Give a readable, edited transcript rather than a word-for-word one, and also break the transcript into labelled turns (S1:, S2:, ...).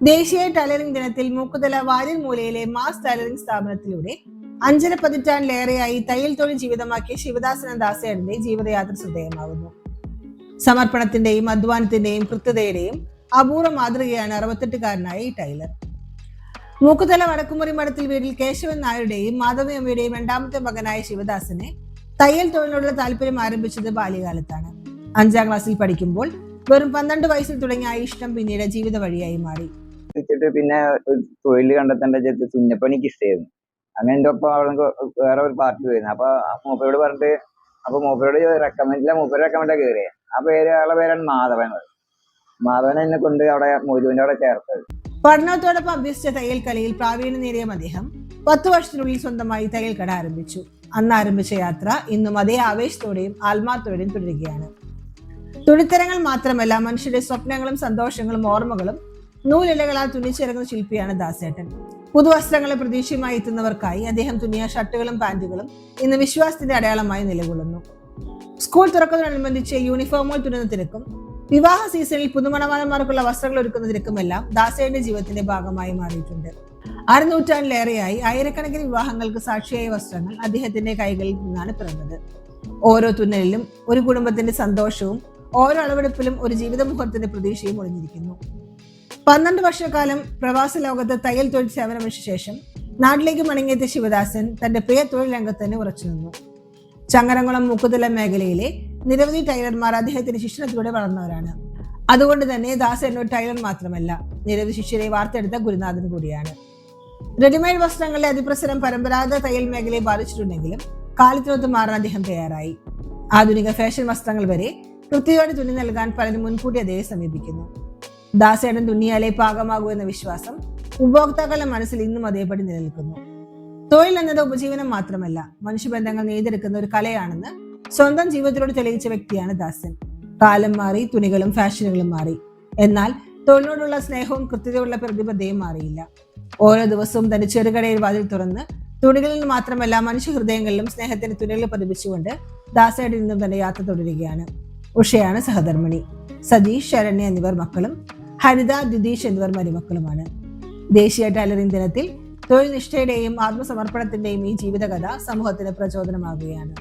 S1: ദേശീയ ടൈലറിംഗ് ദിനത്തിൽ Mookkuthala Warrier മൂലയിലെ mass tailoring സ്ഥാപനത്തിലൂടെ 5.5 പതിറ്റാണ്ടിലേറെയായി തയ്യൽ തൊഴിൽ ജീവിതമാക്കിയ ശിവദാസൻ ദാസേട്ടന്റെ ജീവിതയാത്ര ശ്രദ്ധേയമാകുന്നു. സമർപ്പണത്തിന്റെയും അധ്വാനത്തിന്റെയും കൃത്യതയുടെയും അപൂർവ മാതൃകയാണ് 68-കാരനായ ഈ ടൈലർ. മൂക്കുതല വടക്കുമുറി മഠത്തിൽ വീട്ടിൽ കേശവൻ നായരുടെയും മാധവിയമ്മയുടെയും രണ്ടാമത്തെ മകനായ ശിവദാസനെ തയ്യൽ തൊഴിലിനുള്ള താല്പര്യം ആരംഭിച്ചത് ബാല്യകാലത്താണ്. 5ാം ക്ലാസ്സിൽ പഠിക്കുമ്പോൾ വെറും 12 വയസ്സിൽ തുടങ്ങിയ ഇഷ്ടം പിന്നീട് ജീവിത വഴിയായി മാറി.
S2: പിന്നെ തൊഴിൽ കണ്ടെത്തേണ്ട തുന്നപ്പണിക്ക് ഇഷ്ടമായിരുന്നു. അങ്ങനെ എൻ്റെ ഒപ്പം അവിടെ വേറെ ഒരു പാർട്ടി വരുന്നത്. അപ്പൊ മൂപ്പരോട് പറഞ്ഞിട്ട് മൂപ്പരോട് റെക്കമെൻഡാ കയറിയത്. ആ ആളെ പേരാണ് മാധവൻ. മാധവൻ എന്നെ കൊണ്ട് അവിടെ മൊയ്തുവിന്റെ അവിടെ ചേർത്തത്.
S1: പഠനത്തോടൊപ്പം അഭ്യസിച്ച തയ്യൽ കലയിൽ പ്രാവീണ്യം നേടിയ അദ്ദേഹം 10 വർഷത്തിനുള്ളിൽ സ്വന്തമായി തയ്യൽ കട ആരംഭിച്ചു. അന്ന് ആരംഭിച്ച യാത്ര ഇന്നും അതേ ആവേശത്തോടെയും ആത്മാർത്ഥതയോടെയും തുടരുകയാണ്. തുണിത്തരങ്ങൾ മാത്രമല്ല, മനുഷ്യരുടെ സ്വപ്നങ്ങളും സന്തോഷങ്ങളും ഓർമ്മകളും നൂലിലകളാൽ തുന്നിച്ചിറങ്ങുന്ന ശില്പിയാണ് ദാസേട്ടൻ. പുതുവസ്ത്രങ്ങളെ പ്രതീക്ഷയുമായി എത്തുന്നവർക്കായി അദ്ദേഹം തുന്നിയ ഷർട്ടുകളും പാന്റുകളും ഇന്ന് വിശ്വാസത്തിന്റെ അടയാളമായി നിലകൊള്ളുന്നു. സ്കൂൾ തുറക്കുന്നതിനനുബന്ധിച്ച് യൂണിഫോമുകൾ തുന്നുന്ന തിരക്കും വിവാഹ സീസണിൽ പുതുമണവാളന്മാർക്കുള്ള വസ്ത്രങ്ങൾ ഒരുക്കുന്ന തിരക്കുമെല്ലാം ദാസേട്ടന്റെ ജീവിതത്തിന്റെ ഭാഗമായി മാറിയിട്ടുണ്ട്. 6 നൂറ്റാണ്ടിലേറെയായി ആയിരക്കണക്കിന് വിവാഹങ്ങൾക്ക് സാക്ഷിയായ വസ്ത്രങ്ങൾ അദ്ദേഹത്തിന്റെ കൈകളിൽ നിന്നാണ് പിറന്നത്. ഓരോ തുന്നലിലും ഒരു കുടുംബത്തിന്റെ സന്തോഷവും ഓരോ അളവെടുപ്പിലും ഒരു ജീവിത മുഹൂർത്തത്തിന്റെ പ്രതീക്ഷയും ഒളിഞ്ഞിരിക്കുന്നു. 12 വർഷക്കാലം പ്രവാസ ലോകത്ത് തയ്യൽ തൊഴിൽ സേവനമനുഷ്യ ശേഷം നാട്ടിലേക്ക് മടങ്ങിയെത്തിയ ശിവദാസൻ തന്റെ പ്രിയ തൊഴിൽ രംഗത്ത് തന്നെ ഉറച്ചു നിന്നു. ചങ്ങരംകുളം മൂക്കുതല മേഖലയിലെ നിരവധി ടൈലർമാർ അദ്ദേഹത്തിന്റെ ശിക്ഷണത്തിലൂടെ വളർന്നവരാണ്. അതുകൊണ്ട് തന്നെ ദാസൻ ഒരു ടൈലർ മാത്രമല്ല, നിരവധി ശിഷ്യരെ വാർത്തെടുത്ത ഗുരുനാഥൻ കൂടിയാണ്. റെഡിമെയ്ഡ് വസ്ത്രങ്ങളുടെ അതിപ്രസരം പരമ്പരാഗത തയ്യൽ മേഖലയെ ബാധിച്ചിട്ടുണ്ടെങ്കിലും കാലത്തിനൊത്ത് മാറാൻ അദ്ദേഹം തയ്യാറായി. ആധുനിക ഫാഷൻ വസ്ത്രങ്ങൾ വരെ കൃത്യയോടെ തുന്നി നൽകാൻ പലരും മുൻകൂട്ടി അദ്ദേഹം സമീപിക്കുന്നു. ദാസേട്ടൻ തുന്നിയാലേ പാകമാകൂ എന്ന വിശ്വാസം ഉപഭോക്താക്കളുടെ മനസ്സിൽ ഇന്നും അതേപടി നിലനിൽക്കുന്നു. തൊഴിൽ എന്നത് ഉപജീവനം മാത്രമല്ല, മനുഷ്യബന്ധങ്ങൾ നെയ്തെടുക്കുന്ന ഒരു കലയാണെന്ന് സ്വന്തം ജീവിതത്തിലൂടെ തെളിയിച്ച വ്യക്തിയാണ് ദാസൻ. കാലം മാറി, തുണികളും ഫാഷനുകളും മാറി, എന്നാൽ തൊഴിലിനോടുള്ള സ്നേഹവും കൃത്യതയുള്ള പ്രതിബദ്ധതയും മാറിയില്ല. ഓരോ ദിവസവും തന്റെ ചെറുകടയിൽ വാതിൽ തുറന്ന് തുണികളിൽ നിന്ന് മാത്രമല്ല മനുഷ്യ ഹൃദയങ്ങളിലും സ്നേഹത്തിന്റെ തുണികൾ പതിപ്പിച്ചുകൊണ്ട് ദാസേട്ടൻ ഇന്നും തന്റെ യാത്ര തുടരുകയാണ്. ഉഷയാണ് സഹധർമ്മിണി. സതീഷ്, ശരണ്യ എന്നിവർ മക്കളും ഹരിത, ദ്വിതീഷ് എന്നിവർ മരുമക്കളുമാണ്. ദേശീയ ടൈലറിംഗ് ദിനത്തിൽ തൊഴിൽ നിഷ്ഠയുടെയും ആത്മസമർപ്പണത്തിന്റെയും ഈ ജീവിതകഥ സമൂഹത്തിന് പ്രചോദനമാകുകയാണ്.